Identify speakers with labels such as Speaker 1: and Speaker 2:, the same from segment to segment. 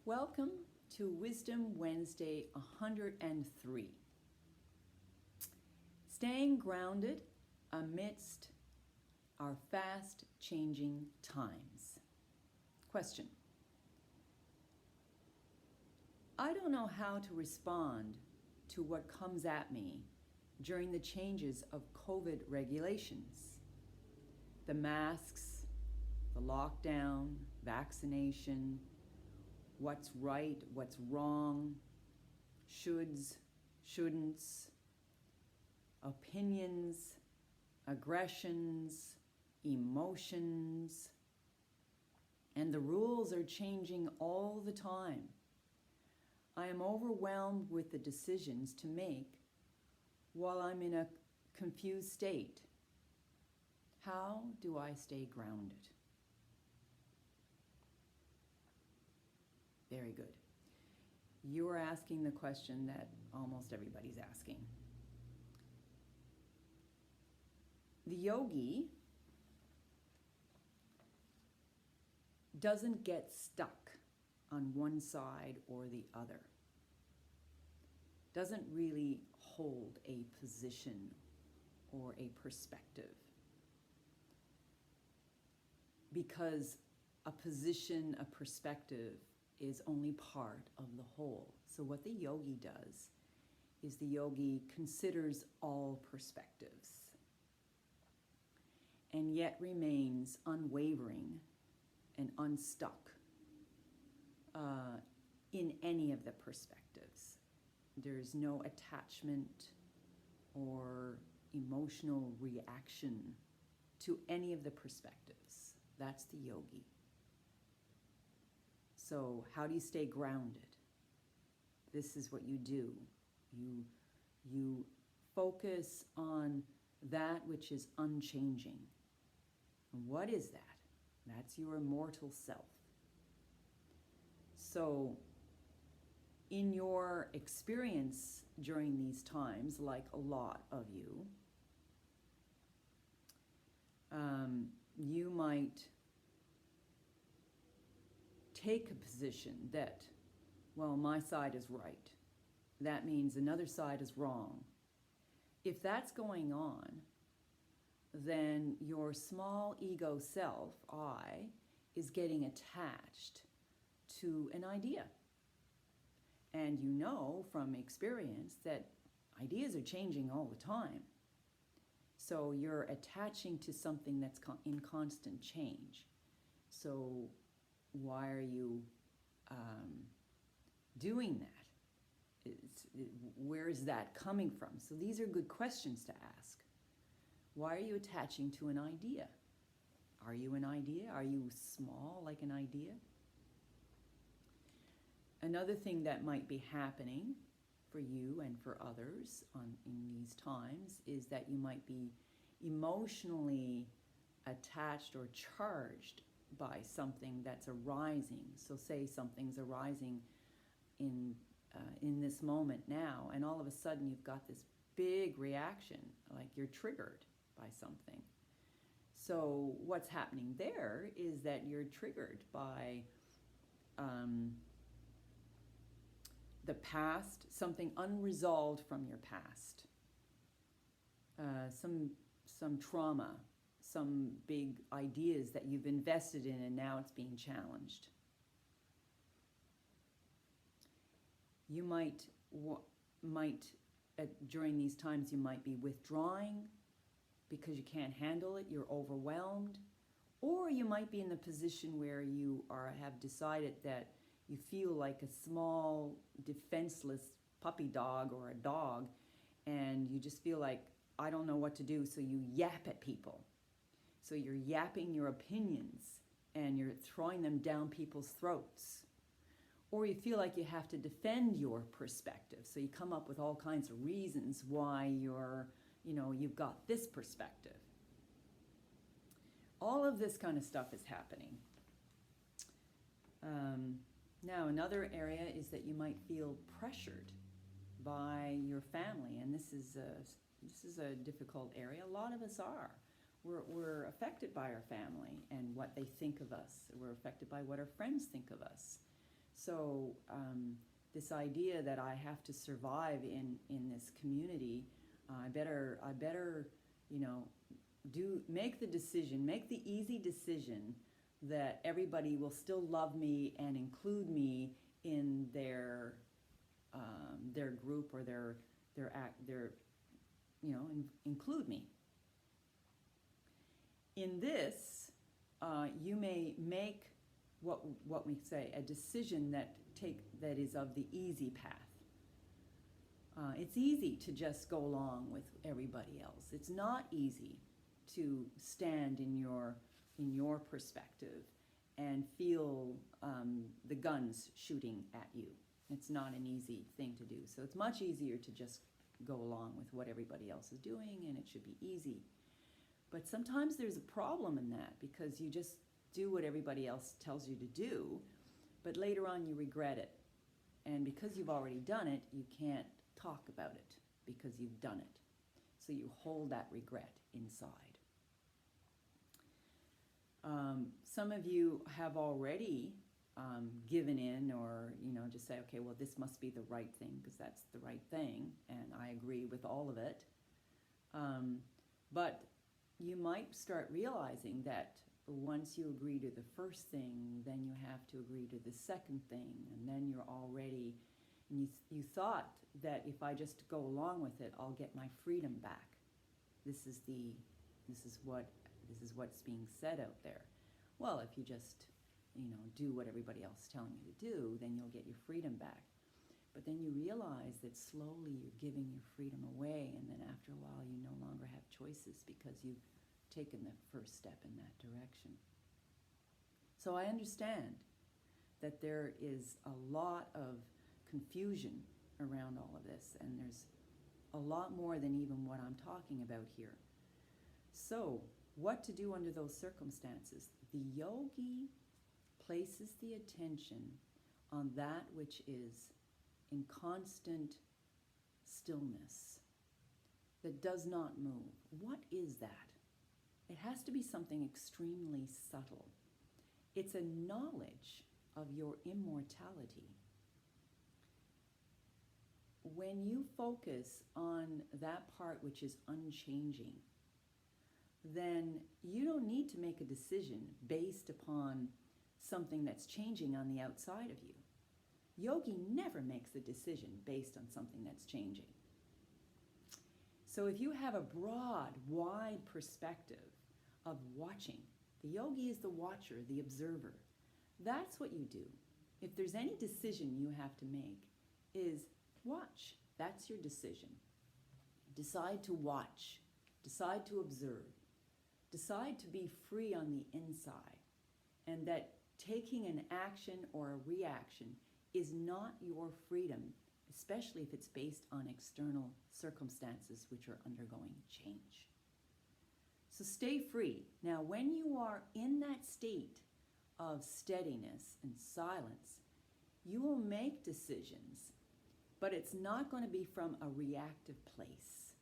Speaker 1: Welcome to Wisdom Wednesday 103. Staying grounded amidst our fast-changing times. Question. I don't know how to respond to what comes at me during the changes of COVID regulations. The masks, the lockdown, vaccination, what's right, what's wrong, shoulds, shouldn'ts, opinions, aggressions, emotions, and the rules are changing all the time. I am overwhelmed with the decisions to make while I'm in a confused state. How do I stay grounded? Very good. You are asking the question that almost everybody's asking. The yogi doesn't get stuck on one side or the other. Doesn't really hold a position or a perspective. Because a position, a perspective, is only part of the whole. So what the yogi does is the yogi considers all perspectives and yet remains unwavering and unstuck in any of the perspectives. There's no attachment or emotional reaction to any of the perspectives. That's the yogi. So how do you stay grounded? This is what you do. You focus on that which is unchanging. And what is that? That's your immortal self. So in your experience during these times, like a lot of you, you might take a position that, well, my side is right. That means another side is wrong. If that's going on, then your small ego self, I, is getting attached to an idea. And you know from experience that ideas are changing all the time. So you're attaching to something that's in constant change. So why are you doing that? Where is that coming from? So these are good questions to ask. Why are you attaching to an idea? Are you an idea? Are you small like an idea? Another thing that might be happening for you and for others in these times is that you might be emotionally attached or charged by something that's arising. So say something's arising in this moment now, and all of a sudden you've got this big reaction, like you're triggered by something. So what's happening there is that you're triggered by the past, something unresolved from your past, some trauma, some big ideas that you've invested in and now it's being challenged. You might during these times you might be withdrawing because you can't handle it, you're overwhelmed, or you might be in the position where you have decided that you feel like a small, defenseless puppy dog or a dog, and you just feel like, I don't know what to do, so you yap at people. So you're yapping your opinions, and you're throwing them down people's throats. Or you feel like you have to defend your perspective, so you come up with all kinds of reasons why you've got this perspective. All of this kind of stuff is happening. Now, another area is that you might feel pressured by your family, and this is a difficult area. A lot of us are. We're affected by our family and what they think of us. We're affected by what our friends think of us. So this idea that I have to survive in this community, I better, make the decision, make the easy decision that everybody will still love me and include me in their group or include me. In this, you may make what we say a decision that is of the easy path. It's easy to just go along with everybody else. It's not easy to stand in your perspective and feel the guns shooting at you. It's not an easy thing to do. So it's much easier to just go along with what everybody else is doing, and it should be easy. But sometimes there's a problem in that, because you just do what everybody else tells you to do, but later on you regret it. And because you've already done it, you can't talk about it because you've done it. So you hold that regret inside. Some of you have already given in, or just say, okay, well, this must be the right thing because that's the right thing, and I agree with all of it. But you might start realizing that once you agree to the first thing, then you have to agree to the second thing, and then you're already, and you thought that if I just go along with it, I'll get my freedom back. This is what's being said out there. Well, if you just, do what everybody else is telling you to do, then you'll get your freedom back. But then you realize that slowly you're giving your freedom away, and then after a while you no longer have choices because you've taken the first step in that direction. So I understand that there is a lot of confusion around all of this, and there's a lot more than even what I'm talking about here. So what to do under those circumstances? The yogi places the attention on that which is in constant stillness, that does not move. What is that? It has to be something extremely subtle. It's a knowledge of your immortality. When you focus on that part which is unchanging, then you don't need to make a decision based upon something that's changing on the outside of you. Yogi never makes a decision based on something that's changing. So if you have a broad, wide perspective of watching, the yogi is the watcher, the observer. That's what you do. If there's any decision you have to make, is watch. That's your decision. Decide to watch. Decide to observe. Decide to be free on the inside, and that taking an action or a reaction is not your freedom, especially if it's based on external circumstances which are undergoing change. So stay free. Now, when you are in that state of steadiness and silence, you will make decisions, but it's not going to be from a reactive place.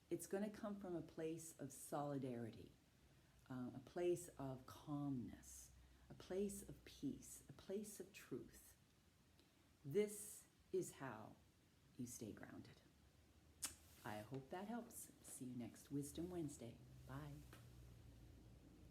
Speaker 1: It's going to come from a place of solidarity, a place of calmness, a place of peace, a place of truth. This is how you stay grounded. I hope that helps. See you next Wisdom Wednesday. Bye.